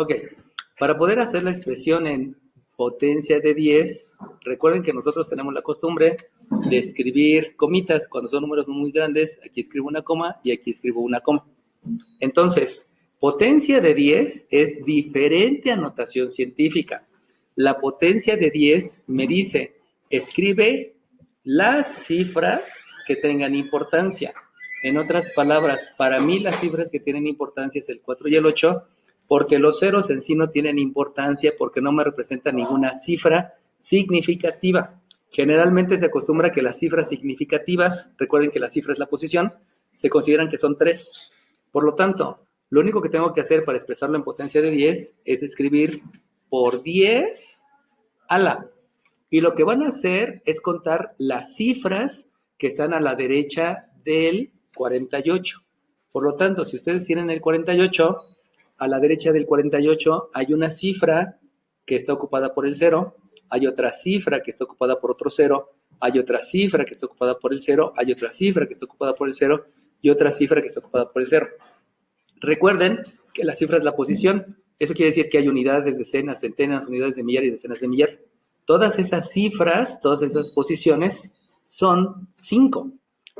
Ok, para poder hacer la expresión en potencia de 10, recuerden que nosotros tenemos la costumbre de escribir comitas. Cuando son números muy grandes, aquí escribo una coma y aquí escribo una coma. Entonces, potencia de 10 es diferente a notación científica. La potencia de 10 me dice, escribe las cifras que tengan importancia. En otras palabras, para mí las cifras que tienen importancia es el 4 y el 8, porque los ceros en sí no tienen importancia, porque no me representan ninguna cifra significativa. Generalmente se acostumbra que las cifras significativas, recuerden que la cifra es la posición, se consideran que son 3. Por lo tanto, lo único que tengo que hacer para expresarlo en potencia de 10 es escribir por 10 a la. Y lo que van a hacer es contar las cifras que están a la derecha del 48. Por lo tanto, si ustedes tienen el 48, a la derecha del 48 hay una cifra que está ocupada por el 0, hay otra cifra que está ocupada por otro 0, hay otra cifra que está ocupada por el 0, hay otra cifra que está ocupada por el 0 y otra cifra que está ocupada por el 0. Recuerden que la cifra es la posición. Eso quiere decir que hay unidades, decenas, centenas, unidades de millar y decenas de millar. Todas esas cifras, todas esas posiciones son 5.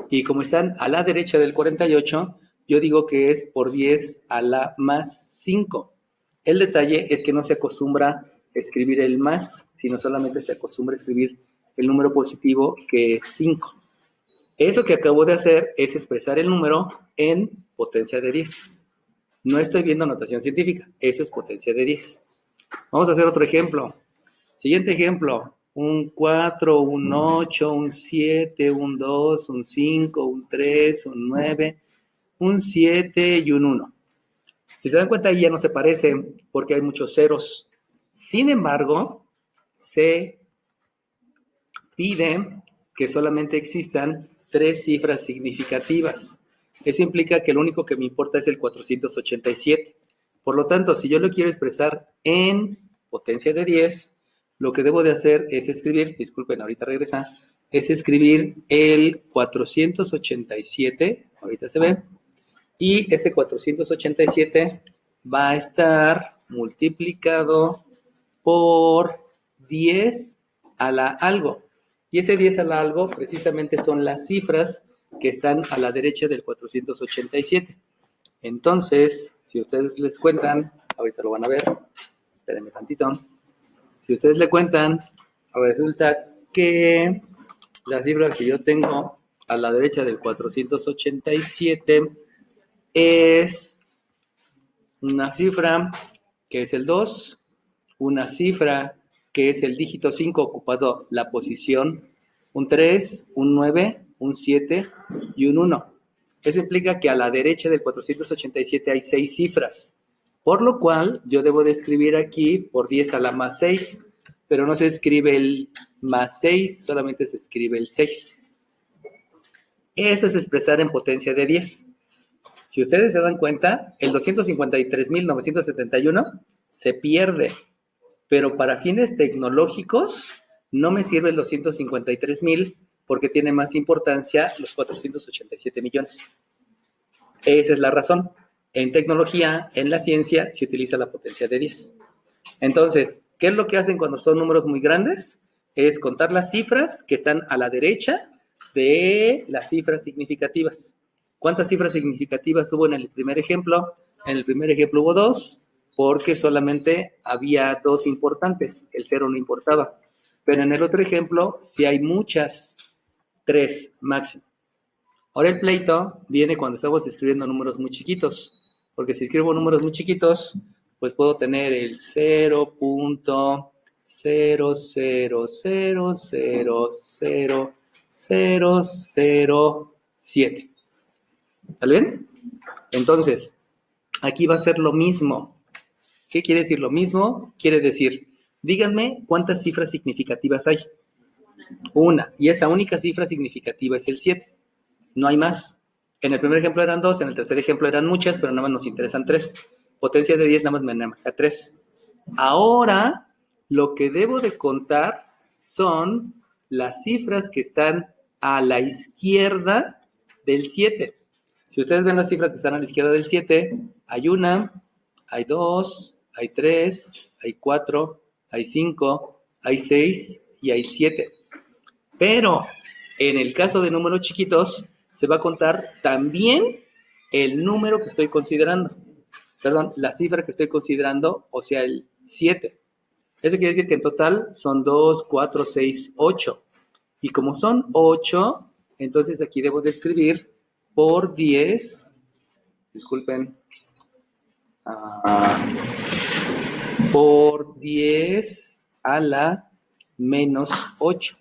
Y como están a la derecha del 48, yo digo que es por 10 a la más 5. El detalle es que no se acostumbra escribir el más, sino solamente se acostumbra a escribir el número positivo, que es 5. Eso que acabo de hacer es expresar el número en potencia de 10. No estoy viendo notación científica, eso es potencia de 10. Vamos a hacer otro ejemplo. Siguiente ejemplo, un 4, un 8, un 7, un 2, un 5, un 3, un 9, un 7 y un 1. Si se dan cuenta, ahí ya no se parecen porque hay muchos ceros. Sin embargo, se pide que solamente existan 3 cifras significativas. Eso implica que lo único que me importa es el 487. Por lo tanto, si yo lo quiero expresar en potencia de 10, lo que debo de hacer es escribir, disculpen, ahorita regresa, es escribir el 487, ahorita se ve, y ese 487 va a estar multiplicado por 10 a la algo. Y ese 10 a la algo precisamente son las cifras que están a la derecha del 487. Entonces, si ustedes les cuentan, ahorita lo van a ver, espérenme tantito. Si ustedes le cuentan, resulta que la cifra que yo tengo a la derecha del 487 es una cifra que es el 2, una cifra que es el dígito 5 ocupado la posición, un 3, un 9, un 7 y un 1. Eso implica que a la derecha del 487 hay 6 cifras, por lo cual yo debo de escribir aquí por 10 a la más 6, pero no se escribe el más 6, solamente se escribe el 6. Eso es expresar en potencia de 10. Si ustedes se dan cuenta, el 253.971 se pierde, pero para fines tecnológicos no me sirve el 253.000 porque tiene más importancia los 487 millones. Esa es la razón. En tecnología, en la ciencia, se utiliza la potencia de 10. Entonces, ¿qué es lo que hacen cuando son números muy grandes? Es contar las cifras que están a la derecha de las cifras significativas. ¿Cuántas cifras significativas hubo en el primer ejemplo? En el primer ejemplo hubo 2, porque solamente había 2 importantes, el 0 no importaba. Pero en el otro ejemplo, sí hay muchas, 3 máximo. Ahora el pleito viene cuando estamos escribiendo números muy chiquitos, porque si escribo números muy chiquitos, pues puedo tener el 0.000000007. ¿Sale bien? Entonces, aquí va a ser lo mismo. ¿Qué quiere decir lo mismo? Quiere decir, díganme cuántas cifras significativas hay. Una. Y esa única cifra significativa es el 7. No hay más. En el primer ejemplo eran 2, en el tercer ejemplo eran muchas, pero nada más nos interesan 3. Potencia de 10 nada más me maneja 3. Ahora, lo que debo de contar son las cifras que están a la izquierda del 7. Si ustedes ven las cifras que están a la izquierda del 7, hay 1, hay 2, hay 3, hay 4, hay 5, hay 6 y hay 7. Pero en el caso de números chiquitos, se va a contar también el número que estoy considerando. Perdón, la cifra que estoy considerando, o sea, el 7. Eso quiere decir que en total son 2, 4, 6, 8. Y como son 8, entonces aquí debo de escribir por 10, disculpen, por 10 a la menos 8.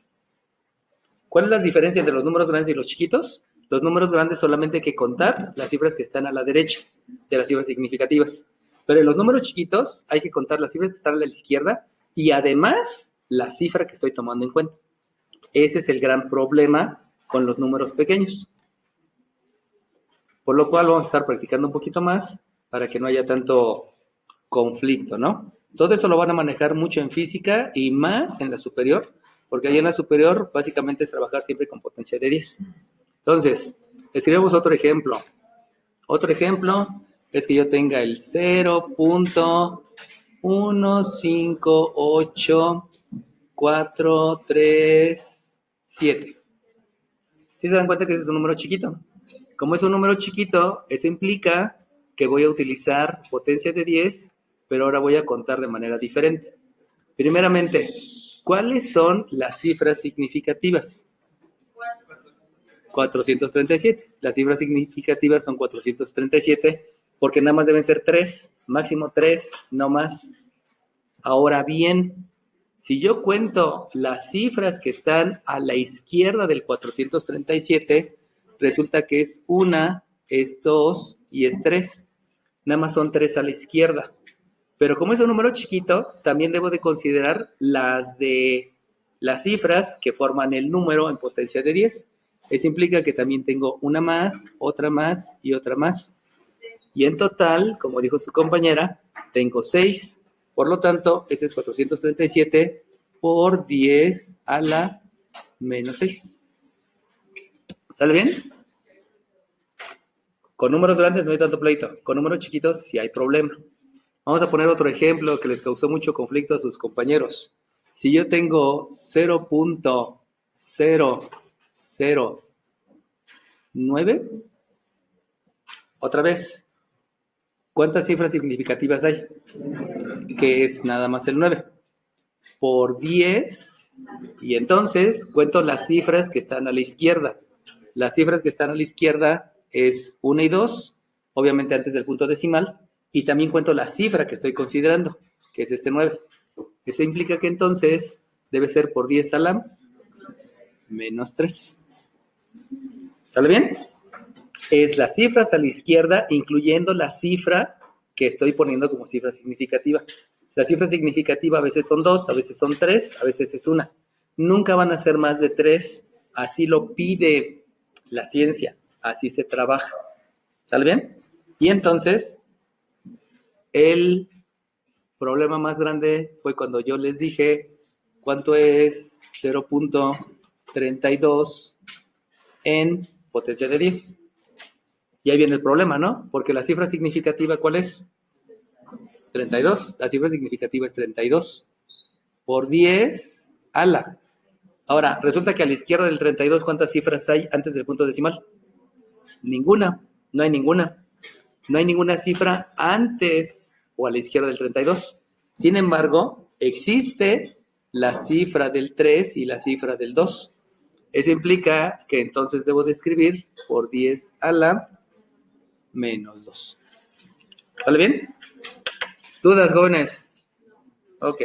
¿Cuál es la diferencia entre los números grandes y los chiquitos? Los números grandes solamente hay que contar las cifras que están a la derecha de las cifras significativas. Pero en los números chiquitos hay que contar las cifras que están a la izquierda y además la cifra que estoy tomando en cuenta. Ese es el gran problema con los números pequeños. Por lo cual vamos a estar practicando un poquito más para que no haya tanto conflicto, ¿no? Todo esto lo van a manejar mucho en física y más en la superior, porque ahí en la superior básicamente es trabajar siempre con potencia de 10. Entonces, escribimos otro ejemplo. Otro ejemplo es que yo tenga el 0.1584337. ¿Sí se dan cuenta que ese es un número chiquito? Como es un número chiquito, eso implica que voy a utilizar potencia de 10, pero ahora voy a contar de manera diferente. Primeramente, ¿cuáles son las cifras significativas? 437. Las cifras significativas son 437 porque nada más deben ser 3, máximo 3, no más. Ahora bien, si yo cuento las cifras que están a la izquierda del 437, resulta que es 1, es 2 y es 3. Nada más son 3 a la izquierda. Pero como es un número chiquito, también debo de considerar las cifras que forman el número en potencia de 10. Eso implica que también tengo una más, otra más y otra más. Y en total, como dijo su compañera, tengo 6. Por lo tanto, ese es 437 por 10 a la menos 6. ¿Sale bien? Con números grandes no hay tanto pleito. Con números chiquitos sí hay problema. Vamos a poner otro ejemplo que les causó mucho conflicto a sus compañeros. Si yo tengo 0.009, otra vez, ¿cuántas cifras significativas hay? Que es nada más el 9. Por 10, y entonces cuento las cifras que están a la izquierda. Las cifras que están a la izquierda es 1 y 2, obviamente antes del punto decimal, y también cuento la cifra que estoy considerando, que es este 9. Eso implica que entonces debe ser por 10 a la menos 3. ¿Sale bien? Es las cifras a la izquierda, incluyendo la cifra que estoy poniendo como cifra significativa. La cifra significativa a veces son 2, a veces son 3, a veces es 1. Nunca van a ser más de 3. Así lo pide la ciencia. Así se trabaja. ¿Sale bien? Y entonces, el problema más grande fue cuando yo les dije cuánto es 0.32 en potencia de 10. Y ahí viene el problema, ¿no? Porque la cifra significativa, ¿cuál es? 32. La cifra significativa es 32 por 10 a la. Ahora, resulta que a la izquierda del 32, ¿cuántas cifras hay antes del punto decimal? Ninguna. No hay ninguna. No hay ninguna cifra antes o a la izquierda del 32. Sin embargo, existe la cifra del 3 y la cifra del 2. Eso implica que entonces debo de escribir por 10 a la menos 2. ¿Sale bien? ¿Dudas, jóvenes? Ok.